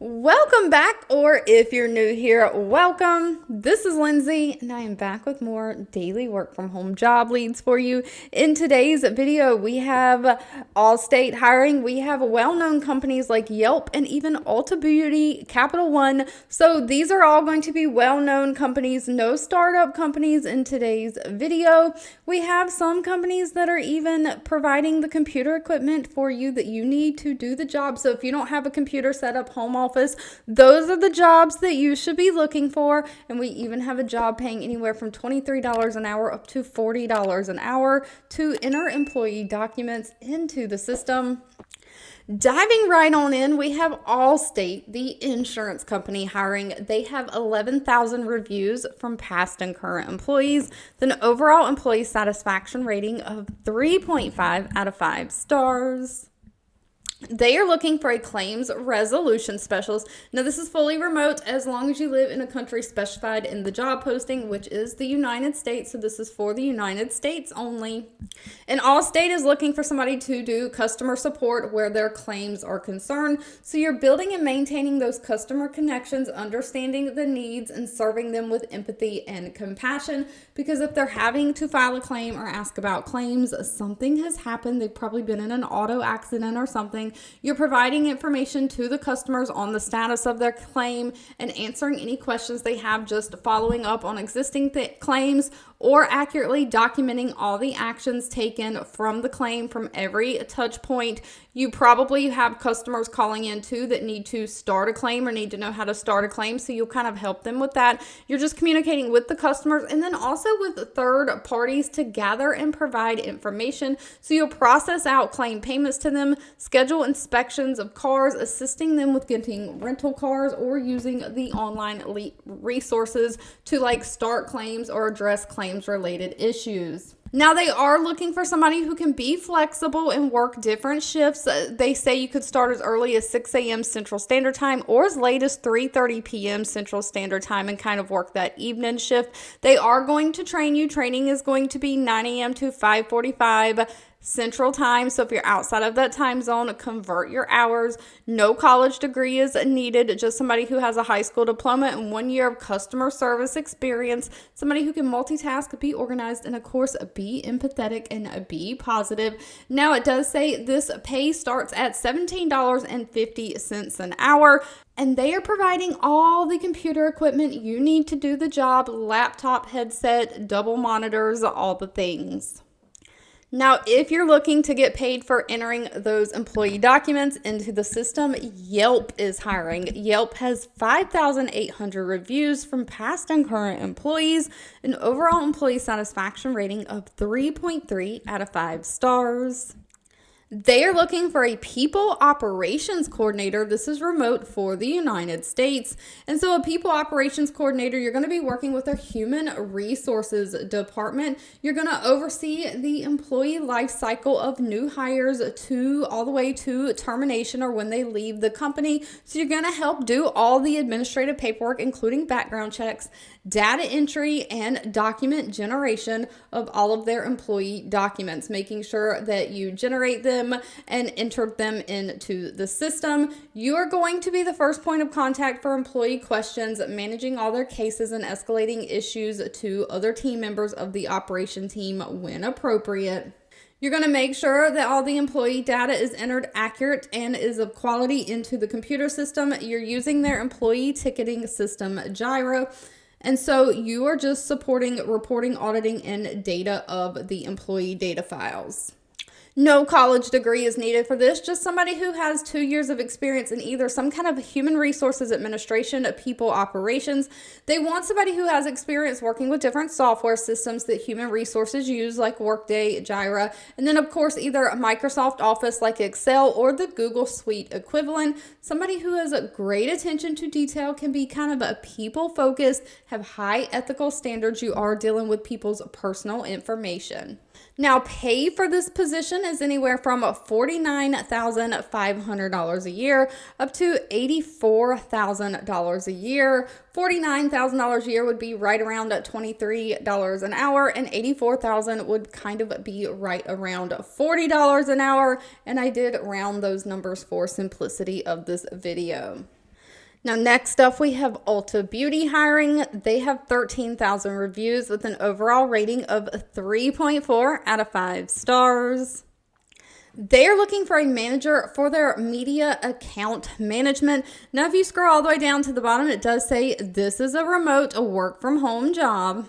Welcome back, or if you're new here, welcome. This is Lindsay, and I am back with more daily work from home job leads for you. In today's video, we have Allstate hiring. We have well-known companies like Yelp and even Ulta Beauty, Capital One. So these are all going to be well-known companies, no startup companies in today's video. We have some companies that are even providing the computer equipment for you that you need to do the job. So if you don't have a computer set up home office, those are the jobs that you should be looking for. And we even have a job paying anywhere from $23 an hour up to $40 an hour to enter employee documents into the system. Diving right on in, we have Allstate, the insurance company, hiring. They have 11,000 reviews from past and current employees, with an overall employee satisfaction rating of 3.5 out of 5 stars. They are looking for a claims resolution specialist. Now, this is fully remote as long as you live in a country specified in the job posting, which is the United States. So this is for the United States only. And Allstate is looking for somebody to do customer support where their claims are concerned. So you're building and maintaining those customer connections, understanding the needs, and serving them with empathy and compassion. Because if they're having to file a claim or ask about claims, something has happened. They've probably been in an auto accident or something. You're providing information to the customers on the status of their claim and answering any questions they have, just following up on existing claims or accurately documenting all the actions taken from the claim from every touch point. You probably have customers calling in too that need to start a claim or need to know how to start a claim, so you'll kind of help them with that. You're just communicating with the customers and then also with third parties to gather and provide information. So you'll process out claim payments to them, schedule inspections of cars, assisting them with getting rental cars or using the online resources to start claims or address claims related issues. Now, they are looking for somebody who can be flexible and work different shifts. They say you could start as early as 6 a.m. Central Standard Time or as late as 3:30 p.m. Central Standard Time and kind of work that evening shift. They are going to train you. Training is going to be 9 a.m. to 5:45 Central Time. So if you're outside of that time zone, convert your hours. No college degree is needed. Just somebody who has a high school diploma and 1 year of customer service experience. Somebody who can multitask, be organized, and of course, be empathetic and be positive. Now, it does say this pay starts at $17.50 an hour. And they are providing all the computer equipment you need to do the job: laptop, headset, double monitors, all the things. Now, if you're looking to get paid for entering those employee documents into the system, Yelp is hiring. Yelp has 5,800 reviews from past and current employees, an overall employee satisfaction rating of 3.3 out of 5 stars. They are looking for a people operations coordinator. This is remote for the United States. And so a people operations coordinator, you're going to be working with a human resources department. You're going to oversee the employee life cycle of new hires all the way to termination or when they leave the company. So you're going to help do all the administrative paperwork, including background checks, data entry, and document generation of all of their employee documents, making sure that you generate them and enter them into the system. You are going to be the first point of contact for employee questions, managing all their cases and escalating issues to other team members of the operation team when appropriate. You're going to make sure that all the employee data is entered accurate and is of quality into the computer system. You're using their employee ticketing system, Gyro. And so you are just supporting reporting, auditing, and data of the employee data files. No college degree is needed for this, just somebody who has 2 years of experience in either some kind of human resources administration, people operations. They want somebody who has experience working with different software systems that human resources use, like Workday, Jira, and then of course either Microsoft Office like Excel or the Google Suite equivalent. Somebody who has a great attention to detail, can be kind of a people focused, have high ethical standards. You are dealing with people's personal information. Now, pay for this position is anywhere from $49,500 a year up to $84,000 a year. $49,000 a year would be right around $23 an hour, and $84,000 would kind of be right around $40 an hour. And I did round those numbers for simplicity of this video. Now, next up, we have Ulta Beauty hiring. They have 13,000 reviews with an overall rating of 3.4 out of 5 stars. They are looking for a manager for their media account management. Now, if you scroll all the way down to the bottom, it does say this is a remote work from home job.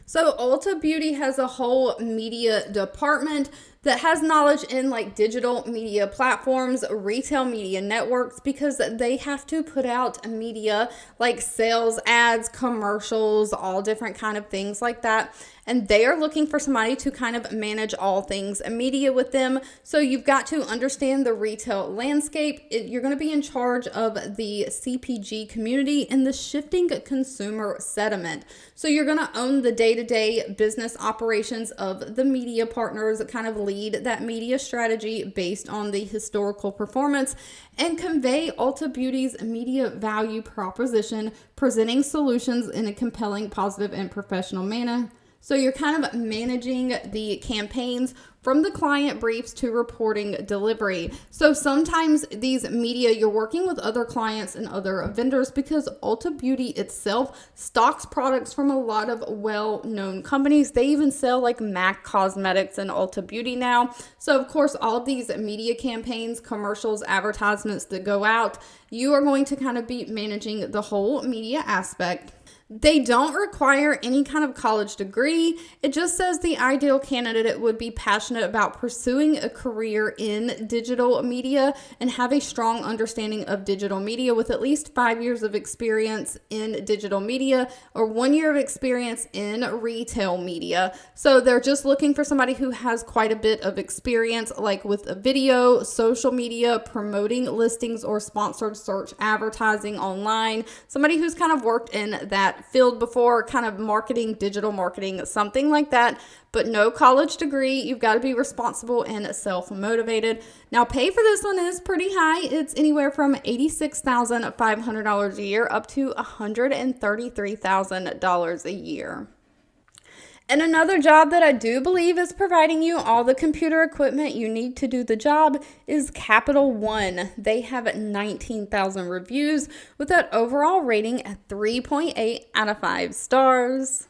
So Ulta Beauty has a whole media department that has knowledge in like digital media platforms, retail media networks, because they have to put out media like sales ads, commercials, all different kind of things like that. And they are looking for somebody to kind of manage all things media with them. So you've got to understand the retail landscape. You're going to be in charge of the CPG community and the shifting consumer sentiment. So you're going to own the day-to-day business operations of the media partners, kind of lead that media strategy based on the historical performance, and convey Ulta Beauty's media value proposition, presenting solutions in a compelling, positive, and professional manner. So you're kind of managing the campaigns from the client briefs to reporting delivery. So sometimes these media, you're working with other clients and other vendors because Ulta Beauty itself stocks products from a lot of well-known companies. They even sell like MAC Cosmetics and Ulta Beauty now. So of course, all of these media campaigns, commercials, advertisements that go out, you are going to kind of be managing the whole media aspect. They don't require any kind of college degree. It just says the ideal candidate would be passionate about pursuing a career in digital media and have a strong understanding of digital media with at least 5 years of experience in digital media or 1 year of experience in retail media. So they're just looking for somebody who has quite a bit of experience, like with a video, social media, promoting listings or sponsored search advertising online, somebody who's kind of worked in that field before, kind of marketing, digital marketing, something like that, but no college degree. You've got to be responsible and self-motivated. Now, pay for this one is pretty high. It's anywhere from $86,500 a year up to $133,000 a year. And another job that I do believe is providing you all the computer equipment you need to do the job is Capital One. They have 19,000 reviews with that overall rating at 3.8 out of 5 stars.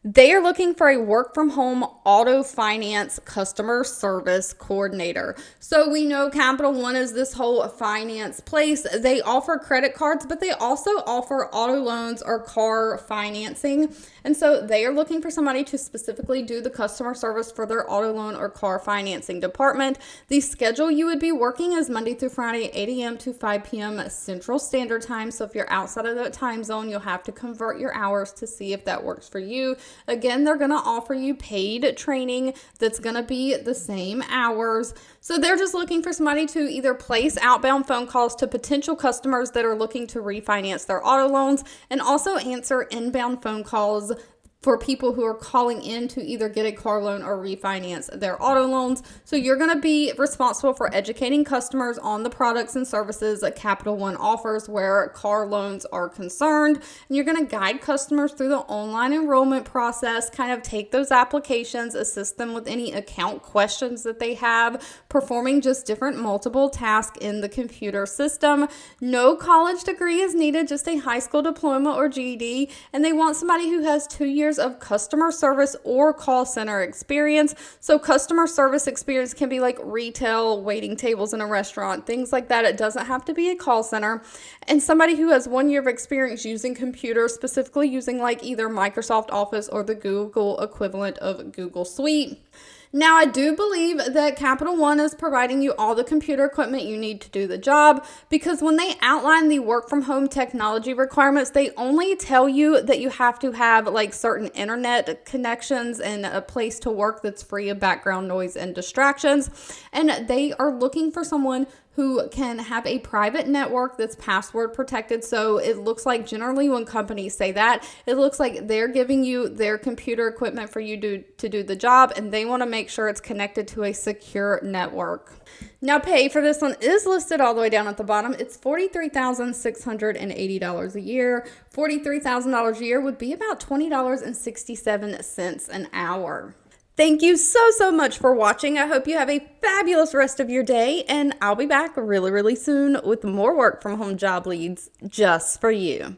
They are looking for a work-from-home auto finance customer service coordinator. So we know Capital One is this whole finance place. They offer credit cards, but they also offer auto loans or car financing. And so they are looking for somebody to specifically do the customer service for their auto loan or car financing department. The schedule you would be working is Monday through Friday, 8 a.m. to 5 p.m. Central Standard Time. So if you're outside of that time zone, you'll have to convert your hours to see if that works for you. Again, they're going to offer you paid training that's going to be the same hours. So they're just looking for somebody to either place outbound phone calls to potential customers that are looking to refinance their auto loans and also answer inbound phone calls for people who are calling in to either get a car loan or refinance their auto loans. So you're going to be responsible for educating customers on the products and services that Capital One offers where car loans are concerned. And you're going to guide customers through the online enrollment process, kind of take those applications, assist them with any account questions that they have, performing just different multiple tasks in the computer system. No college degree is needed, just a high school diploma or GED. And they want somebody who has 2 years of customer service or call center experience. So customer service experience can be like retail, waiting tables in a restaurant, things like that. It doesn't have to be a call center. And somebody who has 1 year of experience using computers, specifically using like either Microsoft Office or the Google equivalent of Google Suite. Now, I do believe that Capital One is providing you all the computer equipment you need to do the job because when they outline the work from home technology requirements, they only tell you that you have to have like certain internet connections and a place to work that's free of background noise and distractions. And they are looking for someone who can have a private network that's password protected. So it looks like generally when companies say that, it looks like they're giving you their computer equipment for you to do the job, and they want to make sure it's connected to a secure network. Now, pay for this one is listed all the way down at the bottom. It's $43,680 a year. $43,000 a year would be about $20.67 an hour. Thank you so much for watching. I hope you have a fabulous rest of your day, and I'll be back really soon with more work from home job leads just for you.